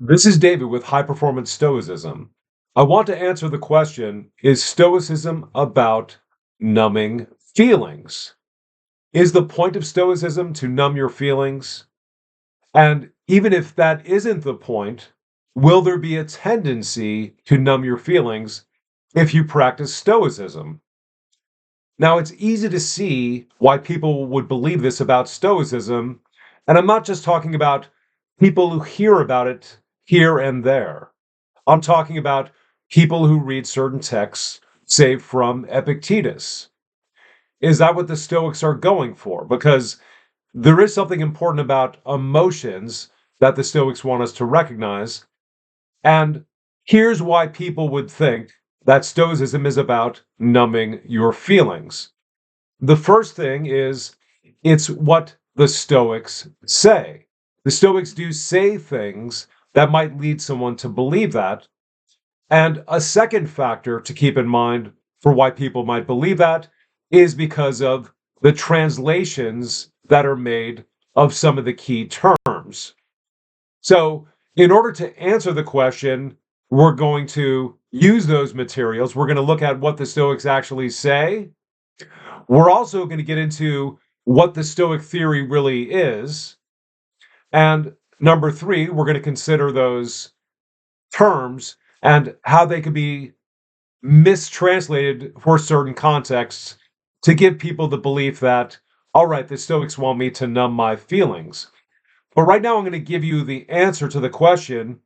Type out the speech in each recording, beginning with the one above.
This is David with High Performance Stoicism. I want to answer the question, is Stoicism about numbing feelings? Is the point of Stoicism to numb your feelings? And even if that isn't the point, will there be a tendency to numb your feelings if you practice Stoicism? Now, it's easy to see why people would believe this about Stoicism, and I'm not just talking about people who hear about it here and there. I'm talking about people who read certain texts, say from Epictetus. Is that what the Stoics are going for? Because there is something important about emotions that the Stoics want us to recognize. And here's why people would think that Stoicism is about numbing your feelings. The first thing is it's what the Stoics say. The Stoics do say things that might lead someone to believe that. And a second factor to keep in mind for why people might believe that is because of the translations that are made of some of the key terms. So, in order to answer the question, we're going to use those materials. We're going to look at what the Stoics actually say. We're also going to get into what the Stoic theory really is. And number three, we're going to consider those terms and how they could be mistranslated for certain contexts to give people the belief that, all right, the Stoics want me to numb my feelings. But right now, I'm going to give you the answer to the question.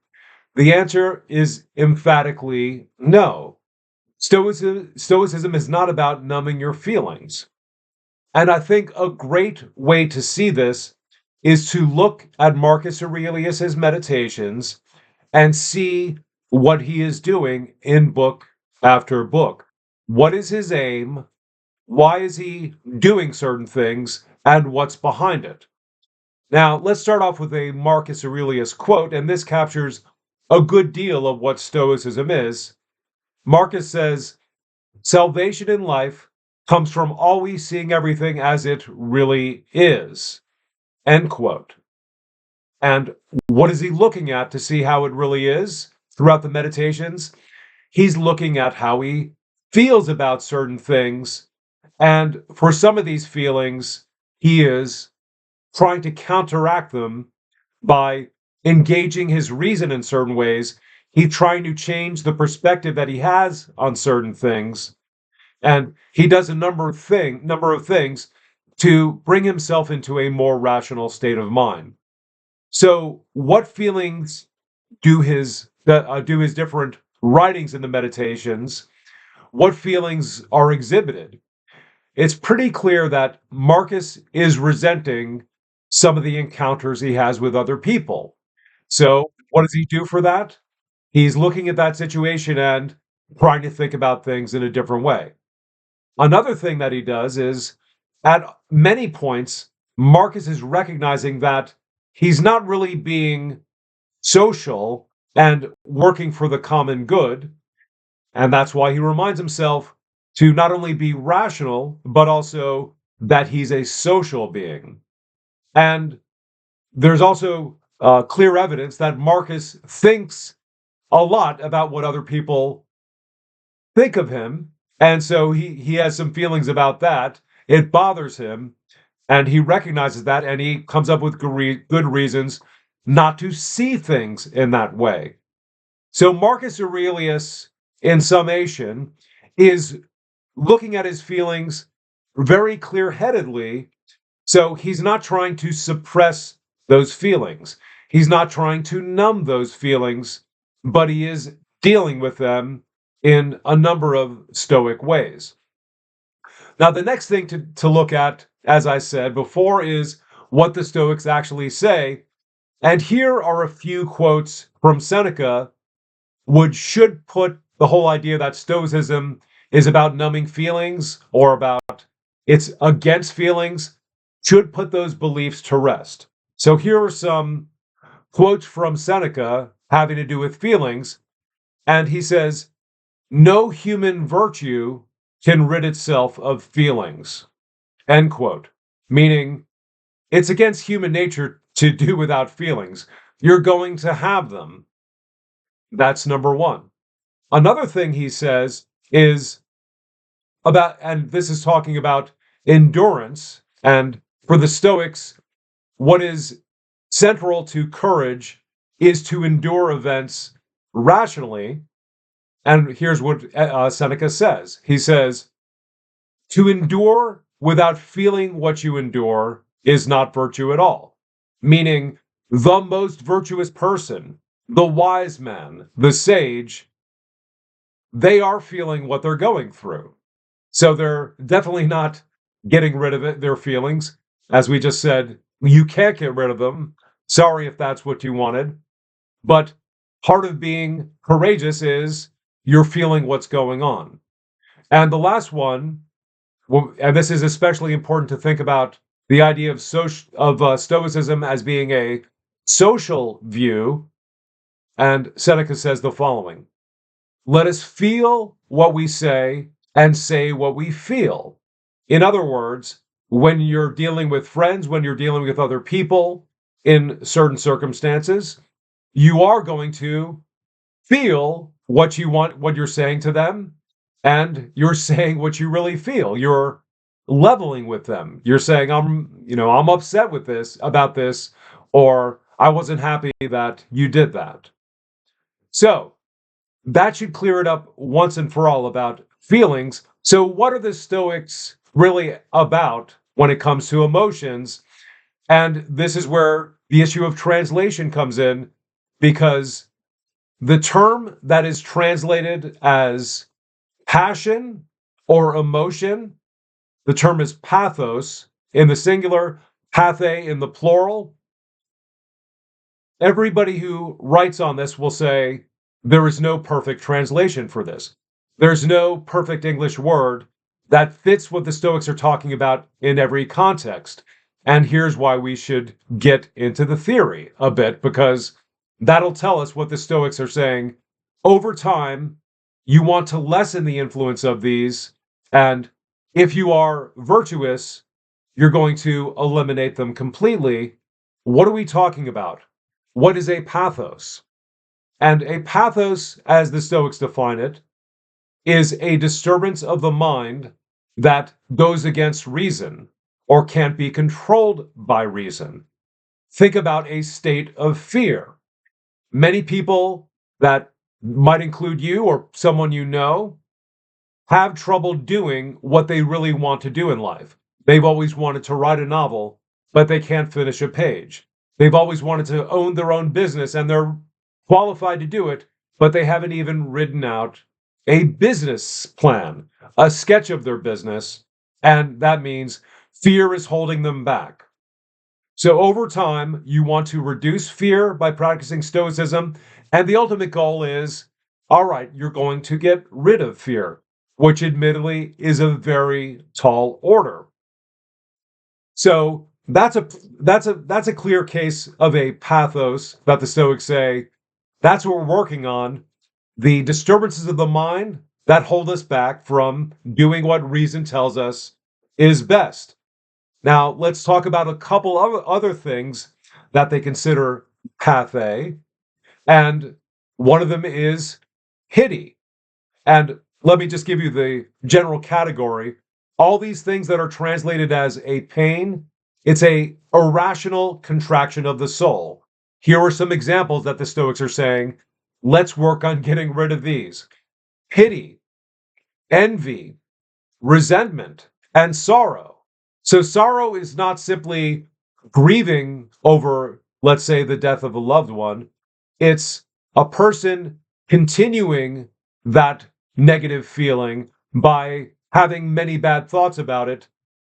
The answer is emphatically no. Stoicism is not about numbing your feelings. And I think a great way to see this is to look at Marcus Aurelius's meditations and see what he is doing in book after book. What is his aim? Why is he doing certain things? And what's behind it? Now, let's start off with a Marcus Aurelius quote, and this captures a good deal of what Stoicism is. Marcus says, "Salvation in life comes from always seeing everything as it really is." End quote. And what is he looking at to see how it really is throughout the meditations? He's looking at how he feels about certain things. And for some of these feelings, he is trying to counteract them by engaging his reason in certain ways. He's trying to change the perspective that he has on certain things. And he does a number of things to bring himself into a more rational state of mind. So, what feelings do his different writings in the meditations? What feelings are exhibited? It's pretty clear that Marcus is resenting some of the encounters he has with other people. So, what does he do for that? He's looking at that situation and trying to think about things in a different way. Another thing that he does is at many points, Marcus is recognizing that he's not really being social and working for the common good. And that's why he reminds himself to not only be rational, but also that he's a social being. And there's also clear evidence that Marcus thinks a lot about what other people think of him. And so he has some feelings about that. It bothers him. And he recognizes that and he comes up with good reasons not to see things in that way. So Marcus Aurelius, in summation, is looking at his feelings very clear headedly. So he's not trying to suppress those feelings, he's not trying to numb those feelings, but he is dealing with them in a number of Stoic ways. Now, the next thing to look at, as I said before, is what the Stoics actually say. And here are a few quotes from Seneca, which should put the whole idea that Stoicism is about numbing feelings or about it's against feelings, should put those beliefs to rest. So here are some quotes from Seneca having to do with feelings. And he says, "No human virtue can rid itself of feelings." End quote. Meaning, it's against human nature to do without feelings. you're going to have them. That's number one. Another thing he says is about, and this is talking about endurance. And for the Stoics, what is central to courage is to endure events rationally. And here's what Seneca says. He says, to endure without feeling what you endure is not virtue at all. Meaning, the most virtuous person, the wise man, the sage, they are feeling what they're going through. So they're definitely not getting rid of their feelings. As we just said, you can't get rid of them. Sorry if that's what you wanted. But part of being courageous is you're feeling what's going on. And the last one, and this is especially important to think about the idea of Stoicism as being a social view. And Seneca says the following: let us feel what we say and say what we feel. In other words, when you're dealing with friends, when you're dealing with other people in certain circumstances, you are going to feel what you want, what you're saying to them, and you're saying what you really feel. You're leveling with them. You're saying, I'm upset with this, about this, or I wasn't happy that you did that. So that should clear it up once and for all about feelings. So, what are the Stoics really about when it comes to emotions? And this is where the issue of translation comes in, because the term that is translated as passion or emotion, the term is pathos in the singular, pathe in the plural. Everybody who writes on this will say there is no perfect translation for this. There's no perfect English word that fits what the Stoics are talking about in every context. And here's why we should get into the theory a bit, because that'll tell us what the Stoics are saying. Over time, you want to lessen the influence of these. And if you are virtuous, you're going to eliminate them completely. What are we talking about? What is a pathos? And a pathos, as the Stoics define it, is a disturbance of the mind that goes against reason or can't be controlled by reason. Think about a state of fear. Many people, that might include you or someone you know, have trouble doing what they really want to do in life. They've always wanted to write a novel, but they can't finish a page. They've always wanted to own their own business and they're qualified to do it, but they haven't even written out a business plan, a sketch of their business. And that means fear is holding them back. So over time, you want to reduce fear by practicing Stoicism. And the ultimate goal is, all right, you're going to get rid of fear, which admittedly is a very tall order. So that's a clear case of a pathos that the Stoics say, that's what we're working on. The disturbances of the mind that hold us back from doing what reason tells us is best. Now, let's talk about a couple of other things that they consider pathe. And one of them is pity. And let me just give you the general category. All these things that are translated as a pain, it's a irrational contraction of the soul. Here are some examples that the Stoics are saying, let's work on getting rid of these. Pity, envy, resentment, and sorrow. So sorrow is not simply grieving over, let's say, the death of a loved one. It's a person continuing that negative feeling by having many bad thoughts about it.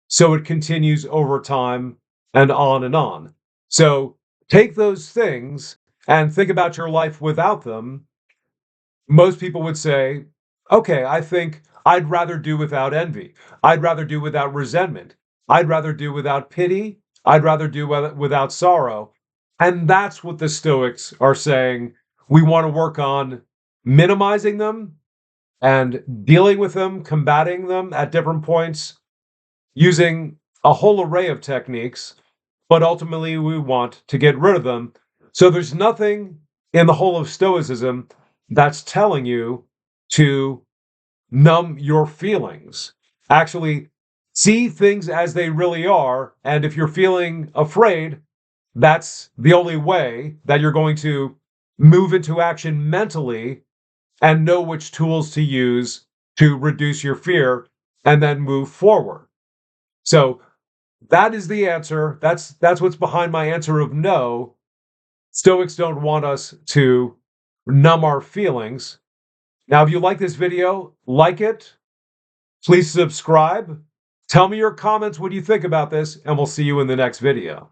So it continues over time and on and on. So take those things and think about your life without them. Most people would say, okay, I think I'd rather do without envy. I'd rather do without resentment. I'd rather do without pity. I'd rather do without sorrow. And that's what the Stoics are saying. We want to work on minimizing them and dealing with them, combating them at different points, using a whole array of techniques. But ultimately, we want to get rid of them. So there's nothing in the whole of Stoicism that's telling you to numb your feelings. Actually, see things as they really are. And if you're feeling afraid, that's the only way that you're going to move into action mentally and know which tools to use to reduce your fear and then move forward. So that is the answer. That's what's behind my answer of no. Stoics don't want us to numb our feelings. Now, if you like this video, like it. Please subscribe. Tell me your comments, what you think about this, and we'll see you in the next video.